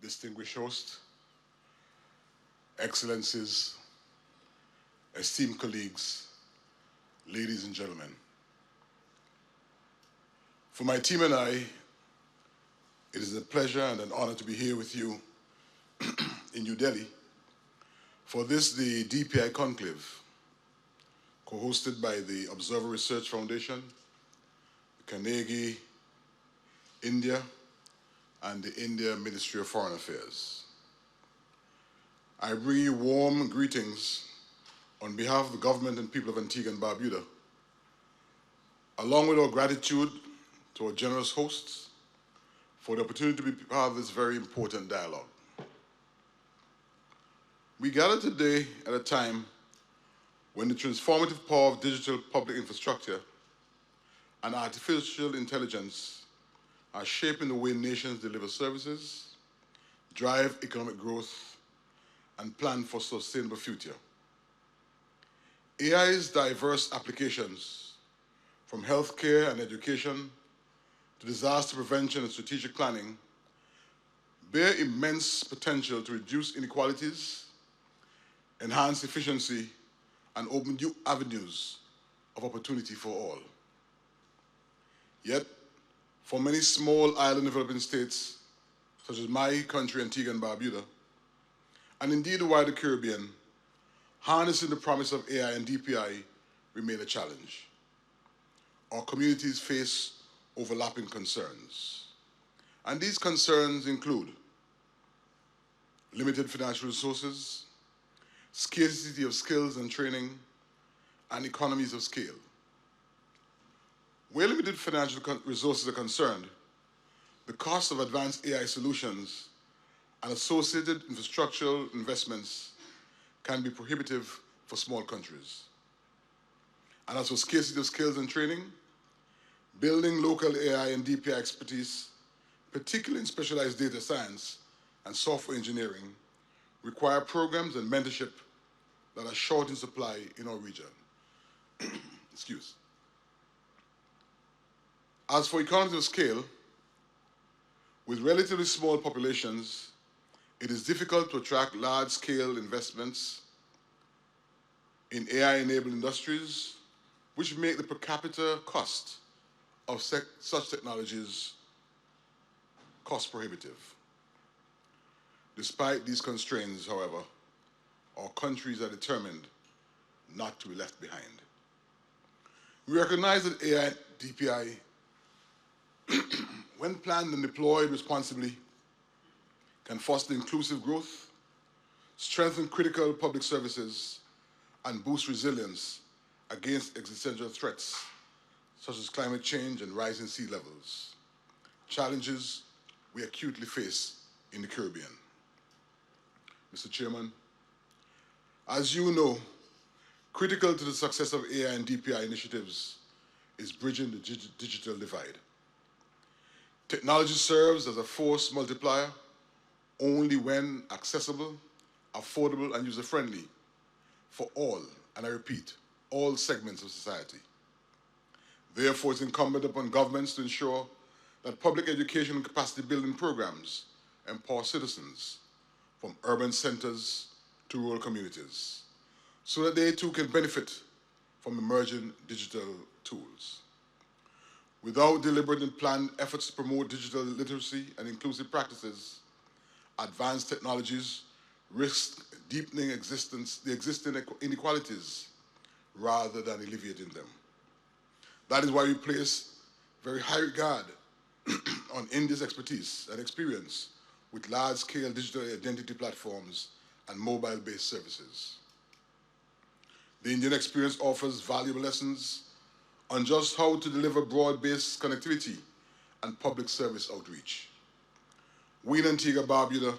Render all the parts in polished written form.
distinguished host, excellencies, esteemed colleagues, ladies and gentlemen. For my team and I, it is a pleasure and an honor to be here with you in New Delhi for this, the DPI Conclave, co-hosted by the Observer Research Foundation, Carnegie, India, and the India Ministry of Foreign Affairs. I bring you warm greetings on behalf of the government and people of Antigua and Barbuda, along with our gratitude to our generous hosts for the opportunity to be part of this very important dialogue. We gather today at a time when the transformative power of digital public infrastructure and artificial intelligence are shaping the way nations deliver services, drive economic growth, and plan for a sustainable future. AI's diverse applications, from healthcare and education to disaster prevention and strategic planning, bear immense potential to reduce inequalities, enhance efficiency, and open new avenues of opportunity for all. Yet, for many small island developing states, such as my country, Antigua and Barbuda, and indeed the wider Caribbean, harnessing the promise of AI and DPI remain a challenge. Our communities face overlapping concerns. And these concerns include limited financial resources, scarcity of skills and training, and economies of scale. Where limited financial resources are concerned, the cost of advanced AI solutions and associated infrastructural investments can be prohibitive for small countries. And as for scarcity of skills and training, building local AI and DPI expertise, particularly in specialized data science and software engineering, require programs and mentorship that are short in supply in our region. Excuse. As for economies of scale, with relatively small populations, it is difficult to attract large-scale investments in AI-enabled industries, which make the per capita cost of such technologies cost prohibitive. Despite these constraints, however, our countries are determined not to be left behind. We recognize that AI and DPI, when planned and deployed responsibly, can foster inclusive growth, strengthen critical public services, and boost resilience against existential threats such as climate change and rising sea levels, challenges we acutely face in the Caribbean. Mr. Chairman, as you know, critical to the success of AI and DPI initiatives is bridging the digital divide. Technology serves as a force multiplier only when accessible, affordable, and user-friendly for all, and I repeat, all segments of society. Therefore, it's incumbent upon governments to ensure that public education and capacity building programs empower citizens from urban centers to rural communities, so that they too can benefit from emerging digital tools. Without deliberate and planned efforts to promote digital literacy and inclusive practices, advanced technologies risk deepening the existing inequalities rather than alleviating them. That is why we place very high regard on India's expertise and experience with large-scale digital identity platforms and mobile-based services. The Indian experience offers valuable lessons on just how to deliver broad-based connectivity and public service outreach. We in Antigua Barbuda,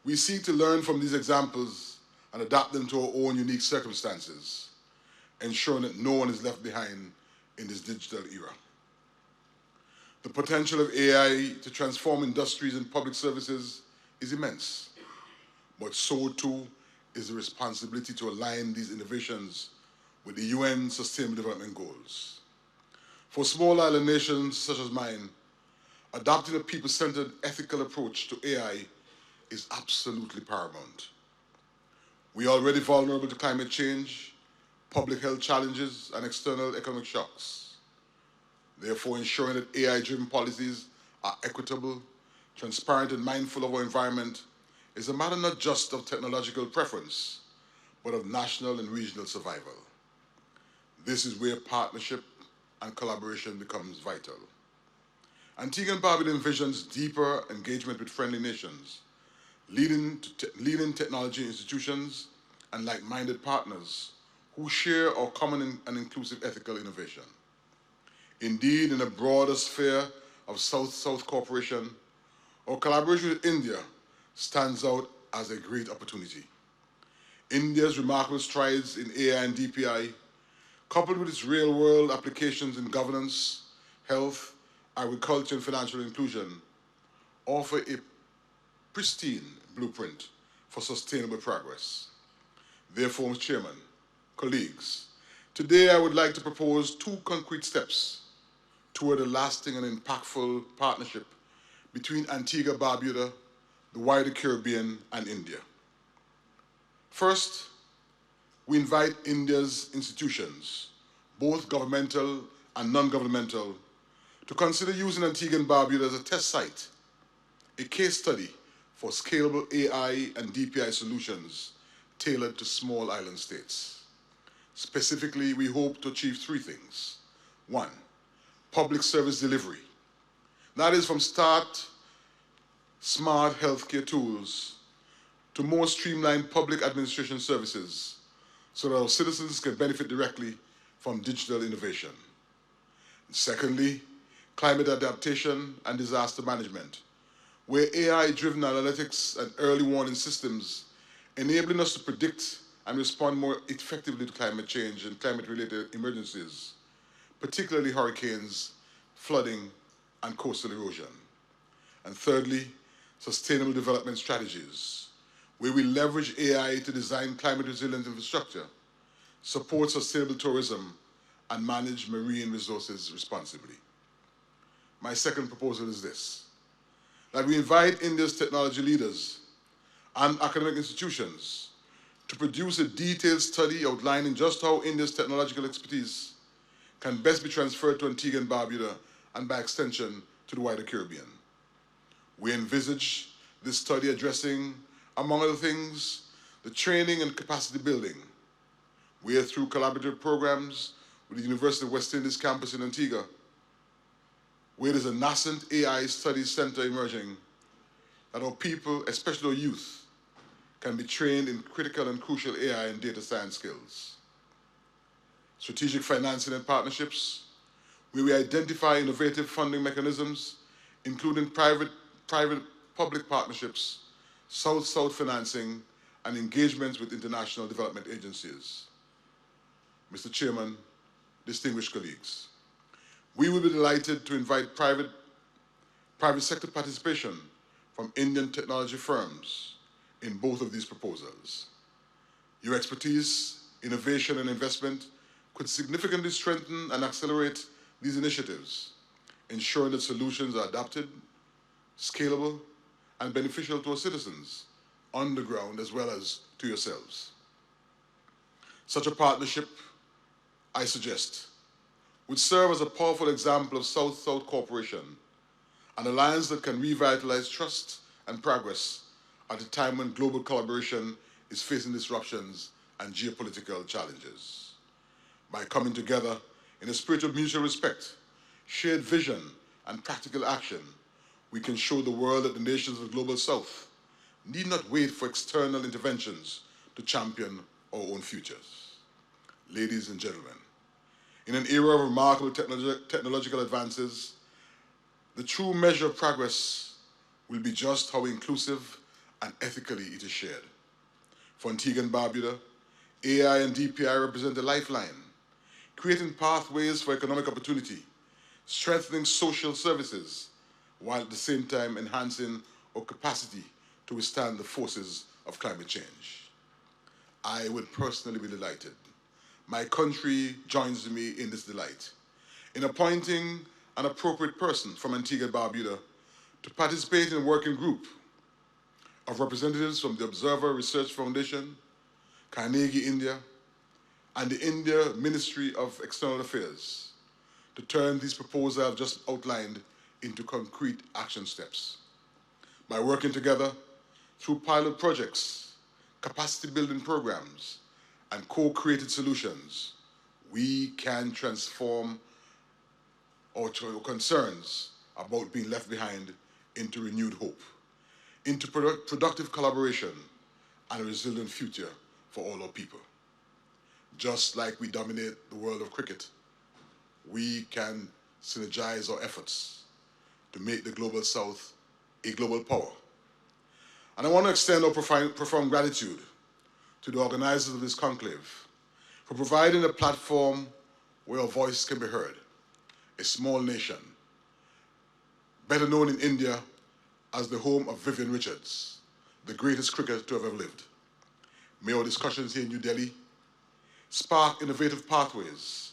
we seek to learn from these examples and adapt them to our own unique circumstances, ensuring that no one is left behind in this digital era. The potential of AI to transform industries and public services is immense, but so too is the responsibility to align these innovations with the UN Sustainable Development Goals. For small island nations such as mine, adopting a people-centered ethical approach to AI is absolutely paramount. We are already vulnerable to climate change, public health challenges, and external economic shocks. Therefore, ensuring that AI-driven policies are equitable, transparent, and mindful of our environment is a matter not just of technological preference, but of national and regional survival. This is where partnership and collaboration becomes vital. Antigua and Barbuda envisions deeper engagement with friendly nations, leading technology institutions and like-minded partners who share our common and inclusive ethical innovation. Indeed, in a broader sphere of South-South cooperation, our collaboration with India stands out as a great opportunity. India's remarkable strides in AI and DPI, coupled with its real-world applications in governance, health, agriculture, and financial inclusion, offer a pristine blueprint for sustainable progress. Therefore, Mr. Chairman, colleagues, today I would like to propose 2 concrete steps toward a lasting and impactful partnership between Antigua Barbuda, the wider Caribbean, and India. First, we invite India's institutions, both governmental and non-governmental, to consider using Antigua and Barbuda as a test site, a case study for scalable AI and DPI solutions tailored to small island states. Specifically, we hope to achieve 3 things. 1, public service delivery. That is, from start, smart healthcare tools to more streamlined public administration services so that our citizens can benefit directly from digital innovation. And secondly, climate adaptation and disaster management, where AI-driven analytics and early warning systems enabling us to predict and respond more effectively to climate change and climate-related emergencies, particularly hurricanes, flooding, and coastal erosion. And thirdly, sustainable development strategies, where we leverage AI to design climate-resilient infrastructure, support sustainable tourism, and manage marine resources responsibly. My second proposal is this, that we invite India's technology leaders and academic institutions to produce a detailed study outlining just how India's technological expertise can best be transferred to Antigua and Barbuda, and by extension, to the wider Caribbean. We envisage this study addressing, among other things, the training and capacity building, where through collaborative programs with the University of West Indies campus in Antigua, where there's a nascent AI studies center emerging, that our people, especially our youth, can be trained in critical and crucial AI and data science skills. Strategic financing and partnerships, where we identify innovative funding mechanisms, including private-public partnerships, South-South financing, and engagements with international development agencies. Mr. Chairman, distinguished colleagues, we will be delighted to invite private sector participation from Indian technology firms in both of these proposals. Your expertise, innovation, and investment could significantly strengthen and accelerate these initiatives, ensuring that solutions are adapted, scalable, and beneficial to our citizens on the ground as well as to yourselves. Such a partnership, I suggest, would serve as a powerful example of South-South cooperation, an alliance that can revitalize trust and progress at a time when global collaboration is facing disruptions and geopolitical challenges. By coming together in a spirit of mutual respect, shared vision, and practical action, we can show the world that the nations of the Global South need not wait for external interventions to champion our own futures. Ladies and gentlemen, in an era of remarkable technological advances, the true measure of progress will be just how inclusive and ethically it is shared. For Antigua and Barbuda, AI and DPI represent a lifeline, creating pathways for economic opportunity, strengthening social services, while at the same time enhancing our capacity to withstand the forces of climate change. I would personally be delighted. My country joins me in this delight in appointing an appropriate person from Antigua and Barbuda to participate in a working group of representatives from the Observer Research Foundation, Carnegie India, and the India Ministry of External Affairs to turn these proposals I've just outlined into concrete action steps. By working together through pilot projects, capacity building programs, and co-created solutions, we can transform our concerns about being left behind into renewed hope, into productive collaboration and a resilient future for all our people. Just like we dominate the world of cricket, we can synergize our efforts to make the Global South a global power. And I want to extend our profound gratitude to the organizers of this conclave for providing a platform where our voice can be heard. A small nation, better known in India as the home of Vivian Richards, the greatest cricketer to have ever lived. May our discussions here in New Delhi spark innovative pathways,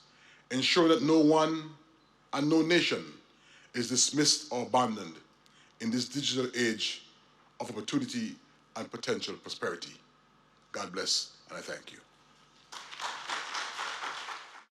ensure that no one and no nation is dismissed or abandoned in this digital age of opportunity and potential prosperity. God bless, and I thank you.